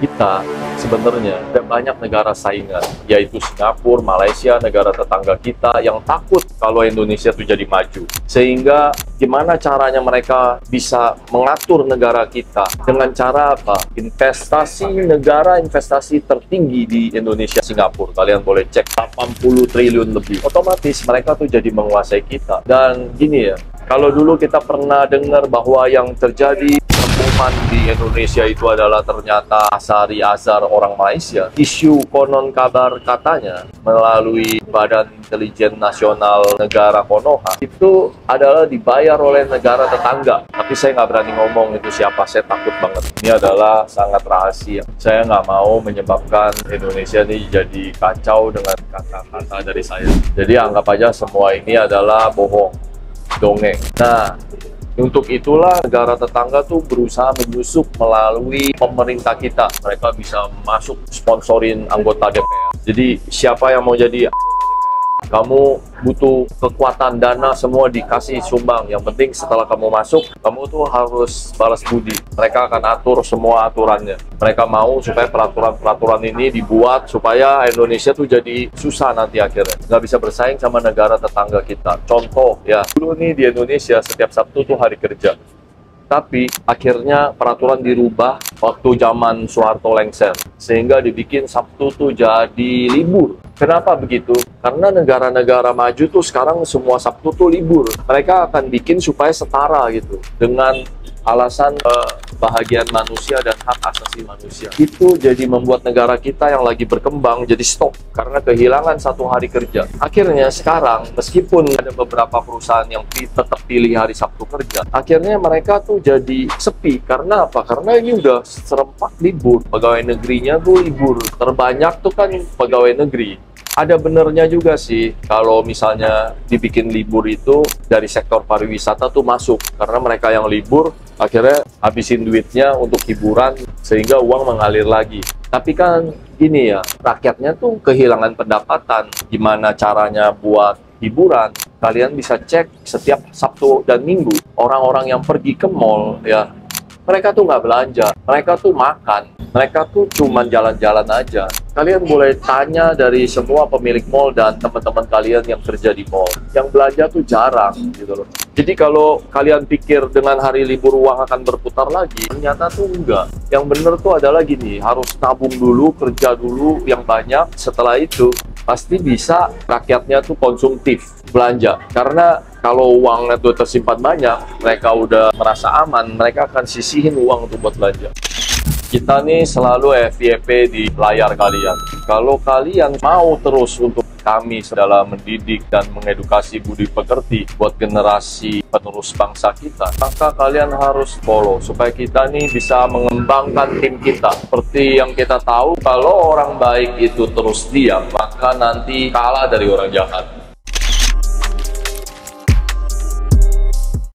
kita sebenarnya ada banyak negara saingan, yaitu Singapura, Malaysia, negara tetangga kita yang takut kalau Indonesia itu jadi maju. Sehingga gimana caranya mereka bisa mengatur negara kita? Dengan cara apa? Investasi negara, investasi tertinggi di Indonesia, Singapura. Kalian boleh cek 80 triliun lebih. Otomatis mereka tuh jadi menguasai kita. Dan gini ya, kalau dulu kita pernah dengar bahwa yang terjadi di Indonesia itu adalah ternyata Asari Azhar orang Malaysia. Isu konon kabar katanya melalui Badan Intelijen Nasional Negara Konoha itu adalah dibayar oleh negara tetangga. Tapi saya nggak berani ngomong itu siapa, saya takut banget. Ini adalah sangat rahasia. Saya nggak mau menyebabkan Indonesia ini jadi kacau dengan kata-kata dari saya. Jadi anggap aja semua ini adalah bohong, dongeng. Nah, untuk itulah negara tetangga tuh berusaha menyusup melalui pemerintah kita. Mereka bisa masuk sponsorin anggota DPR. Jadi siapa yang mau jadi kamu butuh kekuatan dana, semua dikasih sumbang. Yang penting setelah kamu masuk, kamu tuh harus balas budi. Mereka akan atur semua aturannya. Mereka mau supaya peraturan-peraturan ini dibuat supaya Indonesia tuh jadi susah nanti akhirnya. Nggak bisa bersaing sama negara tetangga kita. Contoh ya, dulu nih di Indonesia setiap Sabtu tuh hari kerja. Tapi akhirnya peraturan dirubah waktu zaman Soeharto lengser. Sehingga dibikin Sabtu tuh jadi libur. Kenapa begitu? Karena negara-negara maju tuh sekarang semua Sabtu tuh libur. Mereka akan bikin supaya setara gitu. Dengan alasan kebahagiaan manusia dan hak asasi manusia. Itu jadi membuat negara kita yang lagi berkembang jadi stop karena kehilangan satu hari kerja. Akhirnya sekarang meskipun ada beberapa perusahaan yang tetap pilih hari Sabtu kerja, akhirnya mereka tuh jadi sepi. Karena apa? Karena ini udah serempak libur. Pegawai negerinya tuh libur. Terbanyak tuh kan pegawai negeri. Ada benernya juga sih kalau misalnya dibikin libur itu dari sektor pariwisata tuh masuk. Karena mereka yang libur akhirnya habisin duitnya untuk hiburan sehingga uang mengalir lagi. Tapi kan gini ya, rakyatnya tuh kehilangan pendapatan. Gimana caranya buat hiburan? Kalian bisa cek setiap Sabtu dan Minggu orang-orang yang pergi ke mall ya, mereka tuh nggak belanja, mereka tuh makan, mereka tuh cuman jalan-jalan aja. Kalian boleh tanya dari semua pemilik mall dan teman-teman kalian yang kerja di mall. Yang belanja tuh jarang gitu loh. Jadi kalau kalian pikir dengan hari libur uang akan berputar lagi, ternyata tuh enggak. Yang bener tuh adalah gini, harus nabung dulu, kerja dulu yang banyak. Setelah itu pasti bisa rakyatnya tuh konsumtif, belanja. Karena kalau uangnya tuh tersimpan banyak, mereka udah merasa aman, mereka akan sisihin uang untuk buat belanja. Kita nih selalu FYP di layar kalian. Kalau kalian mau terus untuk kami dalam mendidik dan mengedukasi budi pekerti buat generasi penerus bangsa kita, maka kalian harus follow supaya kita nih bisa mengembangkan tim kita. Seperti yang kita tahu, kalau orang baik itu terus diam, maka nanti kalah dari orang jahat.